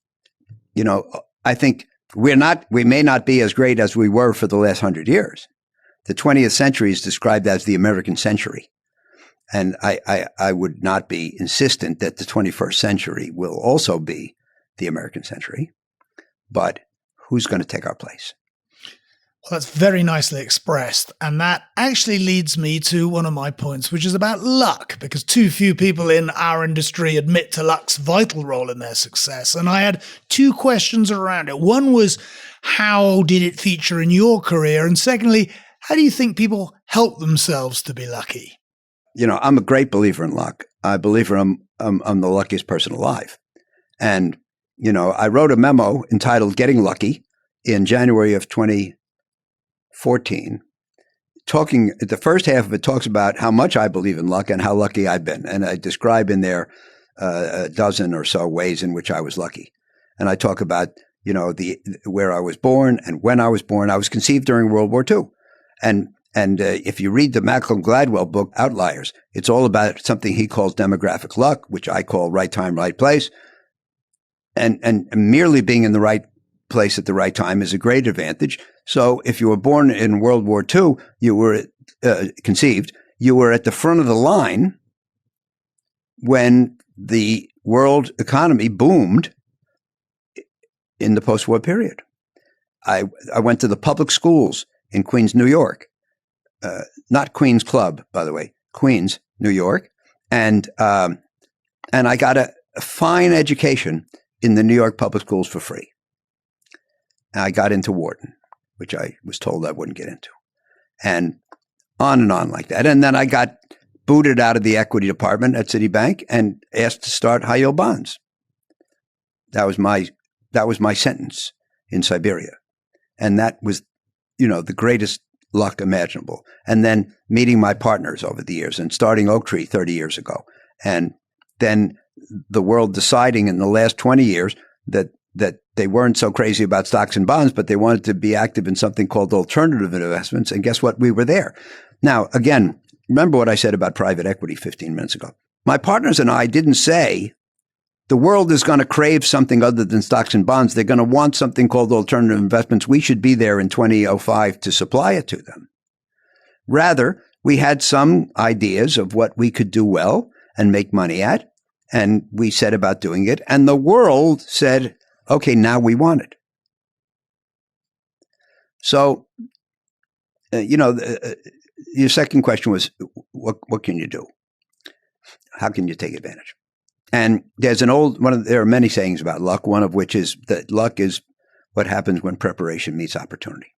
I think we may not be as great as we were for the last 100 years. The 20th century is described as the American century. And I would not be insistent that the 21st century will also be the American century, but who's going to take our place? Well, that's very nicely expressed. And that actually leads me to one of my points, which is about luck, because too few people in our industry admit to luck's vital role in their success. And I had two questions around it. One was, how did it feature in your career? And secondly, how do you think people help themselves to be lucky? You know, I'm a great believer in luck. I believe I'm the luckiest person alive. And, you know, I wrote a memo entitled Getting Lucky in January of 2014, talking, the first half of it talks about how much I believe in luck and how lucky I've been. And I describe in there a dozen or so ways in which I was lucky. And I talk about, you know, where I was born and when I was born. I was conceived during World War II. And if you read the Malcolm Gladwell book, Outliers, it's all about something he calls demographic luck, which I call right time, right place. And merely being in the right place at the right time is a great advantage. So if you were born in World War II, you were conceived, you were at the front of the line when the world economy boomed in the post-war period. I went to the public schools in Queens, New York, not Queens Club, by the way, Queens, New York, and I got a fine education in the New York public schools for free. And I got into Wharton, which I was told I wouldn't get into, and on like that. And then I got booted out of the equity department at Citibank and asked to start high yield bonds. That was my sentence in Siberia, and that was, you know, the greatest luck imaginable. And then meeting my partners over the years and starting Oaktree 30 years ago, and then the world deciding in the last 20 years that they weren't so crazy about stocks and bonds, but they wanted to be active in something called alternative investments. And guess what? We were there. Now, again, remember what I said about private equity 15 minutes ago. My partners and I didn't say the world is going to crave something other than stocks and bonds. They're going to want something called alternative investments. We should be there in 2005 to supply it to them. Rather, we had some ideas of what we could do well and make money at, and we set about doing it. And the world said, okay, now we want it. So, your second question was, what can you do? How can you take advantage? And there's there are many sayings about luck, one of which is that luck is what happens when preparation meets opportunity.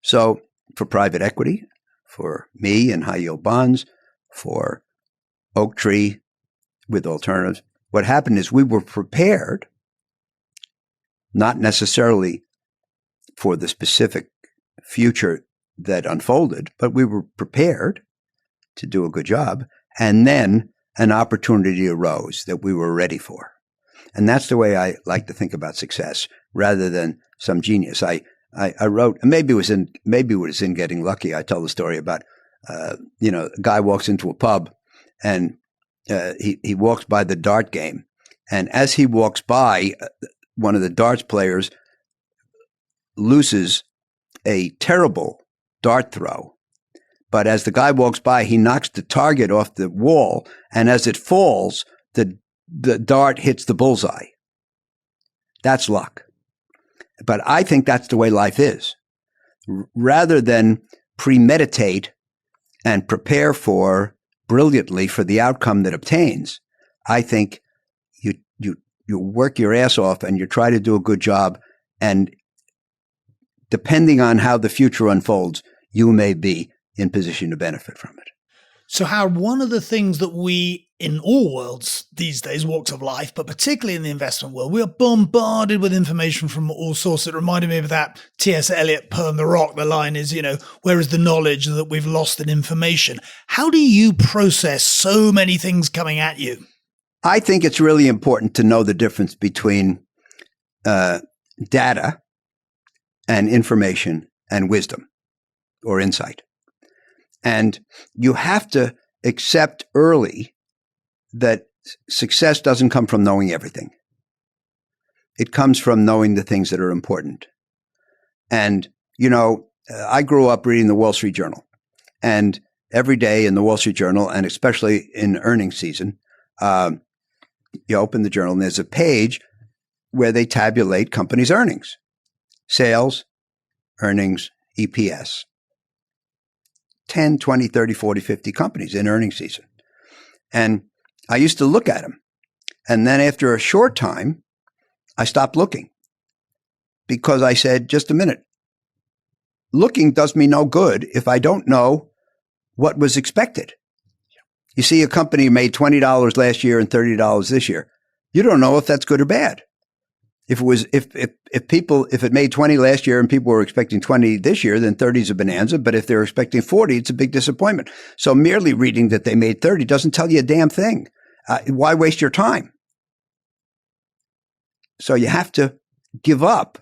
So for private equity, for me in high yield bonds, for Oaktree with alternatives, what happened is we were prepared, not necessarily for the specific future that unfolded, but we were prepared to do a good job. And then an opportunity arose that we were ready for. And that's the way I like to think about success rather than some genius. I wrote, maybe it was in Getting Lucky. I tell the story about, a guy walks into a pub and he walks by the dart game. And as he walks by, one of the darts players loses a terrible dart throw. But as the guy walks by, he knocks the target off the wall. And as it falls, the dart hits the bullseye. That's luck. But I think that's the way life is. Rather than premeditate and prepare brilliantly for the outcome that obtains, I think you work your ass off and you try to do a good job. And depending on how the future unfolds, you may be in position to benefit from it. So Howard, one of the things that we, in all worlds these days, walks of life, but particularly in the investment world, we are bombarded with information from all sources. It reminded me of that T.S. Eliot poem, The Rock. The line is, where is the knowledge that we've lost in information? How do you process so many things coming at you? I think it's really important to know the difference between data and information and wisdom or insight. And you have to accept early that success doesn't come from knowing everything. It comes from knowing the things that are important. And, I grew up reading the Wall Street Journal. And every day in the Wall Street Journal, and especially in earnings season, you open the journal and there's a page where they tabulate companies' earnings, sales, earnings, EPS. 10, 20, 30, 40, 50 companies in earnings season. And I used to look at them. And then after a short time, I stopped looking because I said, just a minute, looking does me no good if I don't know what was expected. You see a company made $20 last year and $30 this year. You don't know if that's good or bad. If it made 20 last year and people were expecting 20 this year, then 30 is a bonanza. But if they're expecting 40, it's a big disappointment. So merely reading that they made 30 doesn't tell you a damn thing. Why waste your time? So you have to give up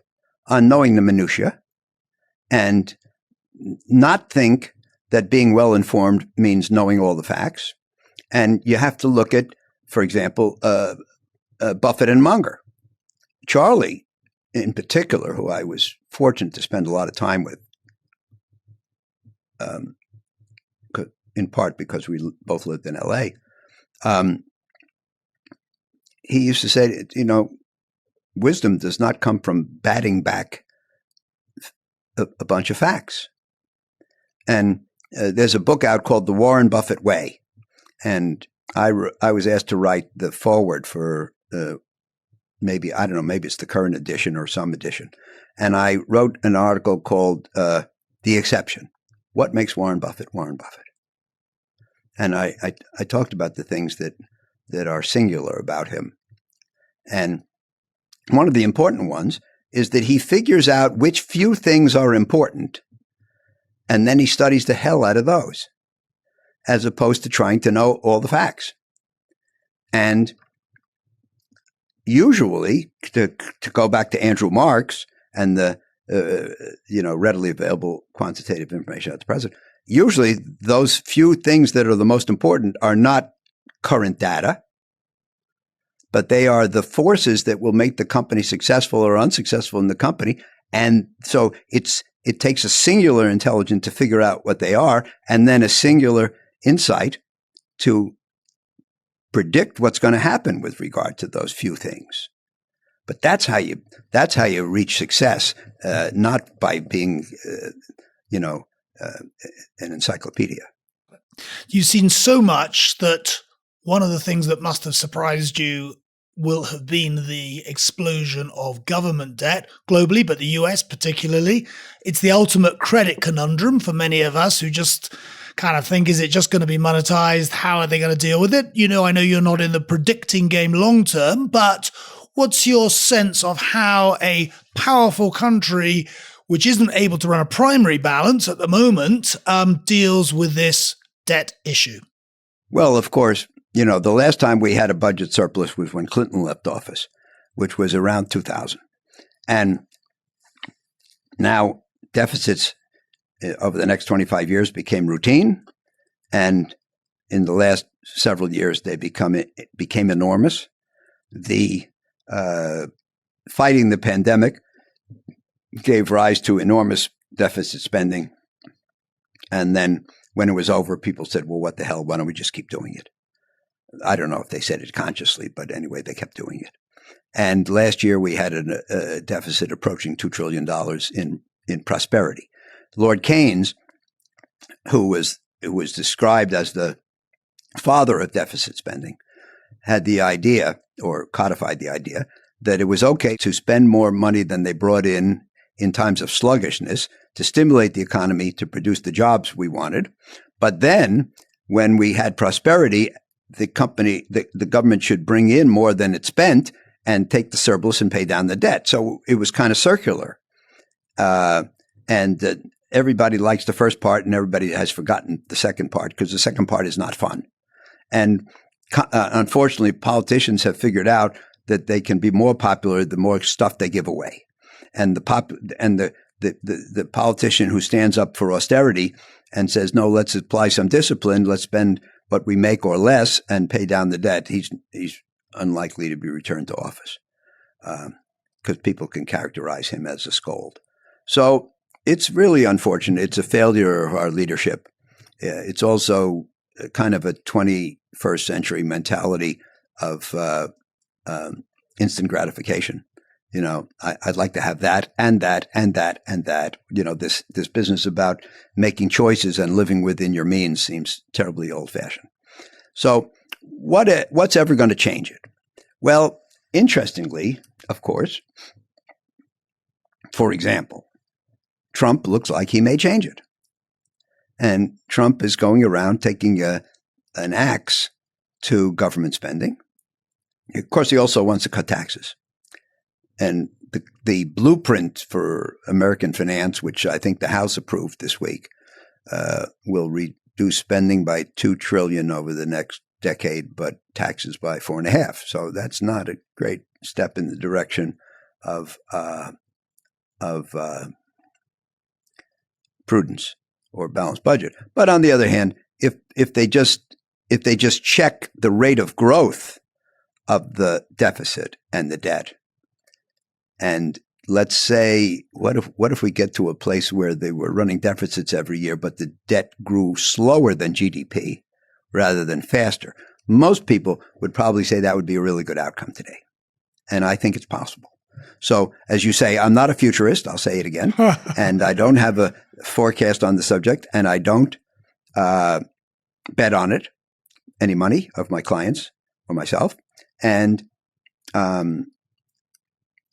on knowing the minutia and not think that being well informed means knowing all the facts. And you have to look at, for example, Buffett and Munger. Charlie, in particular, who I was fortunate to spend a lot of time with, in part because we both lived in L.A., he used to say, wisdom does not come from batting back a bunch of facts. And there's a book out called The Warren Buffett Way. And I was asked to write the foreword for maybe it's the current edition or some edition. And I wrote an article called The Exception. What makes Warren Buffett Warren Buffett? And I talked about the things that are singular about him. And one of the important ones is that he figures out which few things are important, and then he studies the hell out of those, as opposed to trying to know all the facts. And usually, to go back to Andrew Marx and the readily available quantitative information at the present, usually those few things that are the most important are not current data, but they are the forces that will make the company successful or unsuccessful in the company. And so it takes a singular intelligence to figure out what they are, and then a singular insight to predict what's going to happen with regard to those few things. But that's how you reach success, not by being, an encyclopedia. You've seen so much that one of the things that must have surprised you will have been the explosion of government debt globally, but the US particularly. It's the ultimate credit conundrum for many of us who just kind of think, is it just going to be monetized? How are they going to deal with it? I know you're not in the predicting game long term, but what's your sense of how a powerful country, which isn't able to run a primary balance at the moment, deals with this debt issue? Well, of course, the last time we had a budget surplus was when Clinton left office, which was around 2000. And now deficits over the next 25 years became routine. And in the last several years, they became enormous. The fighting the pandemic gave rise to enormous deficit spending. And then when it was over, people said, well, what the hell? Why don't we just keep doing it? I don't know if they said it consciously, but anyway, they kept doing it. And last year we had a deficit approaching $2 trillion in prosperity. Lord Keynes, who was described as the father of deficit spending, had the idea, or codified the idea, that it was okay to spend more money than they brought in times of sluggishness to stimulate the economy to produce the jobs we wanted. But then when we had prosperity, the government should bring in more than it spent and take the surplus and pay down the debt. So it was kind of circular. And everybody likes the first part and everybody has forgotten the second part because the second part is not fun. And unfortunately, politicians have figured out that they can be more popular the more stuff they give away. And the politician who stands up for austerity and says, no, let's apply some discipline, let's spend what we make or less and pay down the debt, he's unlikely to be returned to office because people can characterize him as a scold. So it's really unfortunate. It's a failure of our leadership It's also kind of a 21st century mentality of instant gratification. I'd like to have that and that and that and that. This business about making choices and living within your means seems terribly old-fashioned. So what's ever going to change it? Well, interestingly, of course, for example, Trump looks like he may change it. And Trump is going around taking an axe to government spending. Of course, he also wants to cut taxes. And the blueprint for American finance, which I think the House approved this week, will reduce spending by $2 trillion over the next decade, but taxes by $4.5 trillion. So that's not a great step in the direction of prudence or balanced budget. But on the other hand, if they just check the rate of growth of the deficit and the debt, and let's say, what if we get to a place where they were running deficits every year, but the debt grew slower than GDP rather than faster? Most people would probably say that would be a really good outcome today. And I think it's possible. So as you say, I'm not a futurist. I'll say it again. And I don't have a forecast on the subject, and I don't bet on it, any money of my clients or myself. And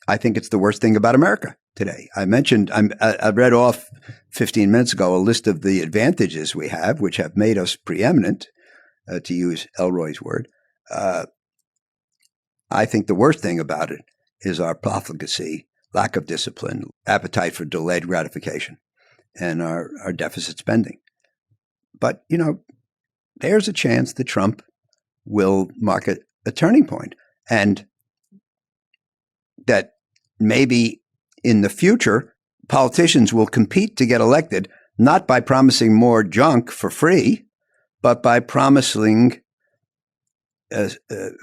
I think it's the worst thing about America today. I mentioned, I read off 15 minutes ago a list of the advantages we have, which have made us preeminent, to use Elroy's word. I think the worst thing about it is our profligacy, lack of discipline, appetite for delayed gratification, and our deficit spending. But, there's a chance that Trump will mark a turning point, and that maybe in the future, politicians will compete to get elected, not by promising more junk for free, but by promising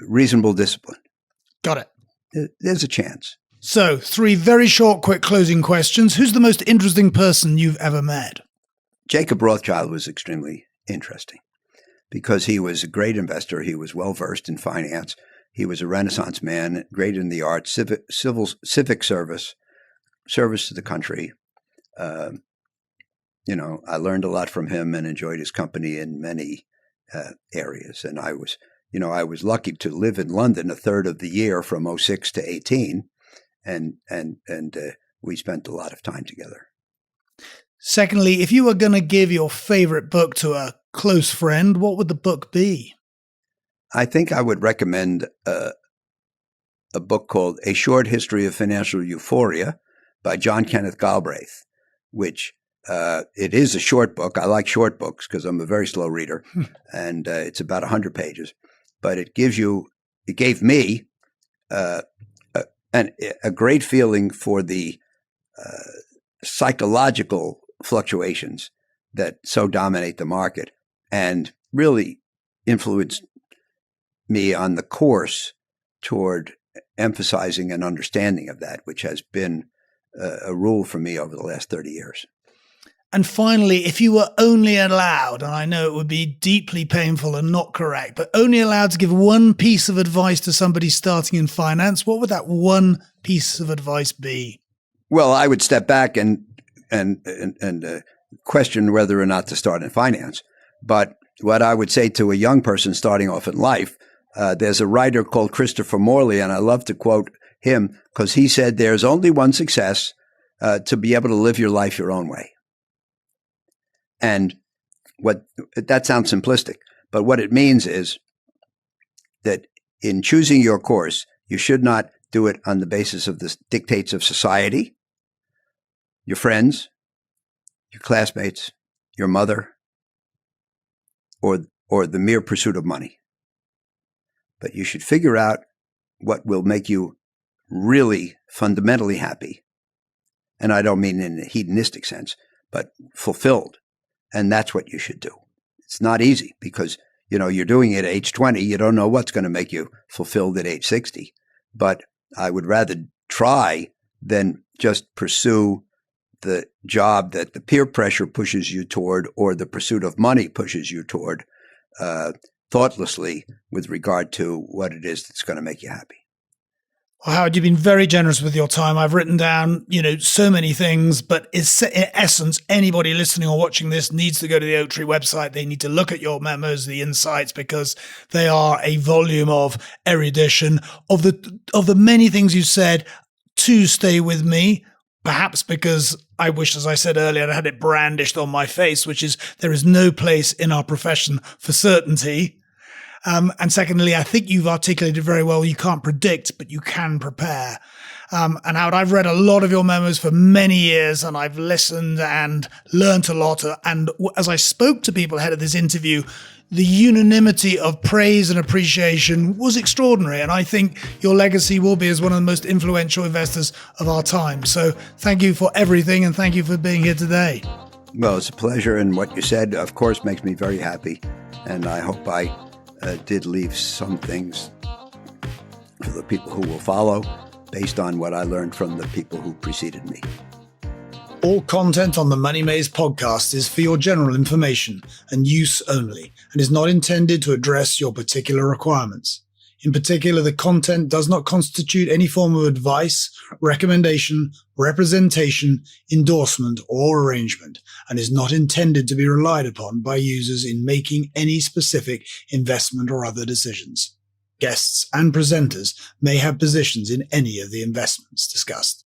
reasonable discipline. Got it. There's a chance. So, 3 very short, quick closing questions. Who's the most interesting person you've ever met? Jacob Rothschild was extremely interesting because he was a great investor. He was well-versed in finance. He was a Renaissance man, great in the arts, civic service to the country. I learned a lot from him and enjoyed his company in many areas. And I was lucky to live in London a third of the year from 2006 to 2018, and we spent a lot of time together. Secondly, if you were going to give your favorite book to a close friend, what would the book be? I think I would recommend a book called A Short History of Financial Euphoria by John Kenneth Galbraith, which it is a short book. I like short books because I'm a very slow reader, and it's about 100 pages. But it gave me a great feeling for the psychological fluctuations that so dominate the market, and really influenced me on the course toward emphasizing an understanding of that, which has been a rule for me over the last 30 years. And finally, if you were only allowed, and I know it would be deeply painful and not correct, but only allowed to give one piece of advice to somebody starting in finance, what would that one piece of advice be? Well, I would step back and question whether or not to start in finance. But what I would say to a young person starting off in life, there's a writer called Christopher Morley, and I love to quote him because he said, there's only one success, to be able to live your life your own way. And that sounds simplistic, but what it means is that in choosing your course, you should not do it on the basis of the dictates of society, your friends, your classmates, your mother, or the mere pursuit of money. But you should figure out what will make you really fundamentally happy. And I don't mean in a hedonistic sense, but fulfilled. And that's what you should do. It's not easy because, you're doing it at age 20. You don't know what's going to make you fulfilled at age 60. But I would rather try than just pursue the job that the peer pressure pushes you toward or the pursuit of money pushes you toward thoughtlessly with regard to what it is that's going to make you happy. Well, Howard, you've been very generous with your time. I've written down, so many things, but in essence, anybody listening or watching this needs to go to the Oaktree website. They need to look at your memos, the insights, because they are a volume of erudition of the many things you said to stay with me. Perhaps because I wish, as I said earlier, I had it brandished on my face, which is there is no place in our profession for certainty. And secondly, I think you've articulated very well, you can't predict, but you can prepare. And Howard, I've read a lot of your memos for many years, and I've listened and learnt a lot. And as I spoke to people ahead of this interview, the unanimity of praise and appreciation was extraordinary. And I think your legacy will be as one of the most influential investors of our time. So thank you for everything, and thank you for being here today. Well, it's a pleasure. And what you said, of course, makes me very happy. And I hope I did leave some things for the people who will follow based on what I learned from the people who preceded me. All content on the Money Maze podcast is for your general information and use only, and is not intended to address your particular requirements. In particular, the content does not constitute any form of advice, recommendation, representation, endorsement, or arrangement, and is not intended to be relied upon by users in making any specific investment or other decisions. Guests and presenters may have positions in any of the investments discussed.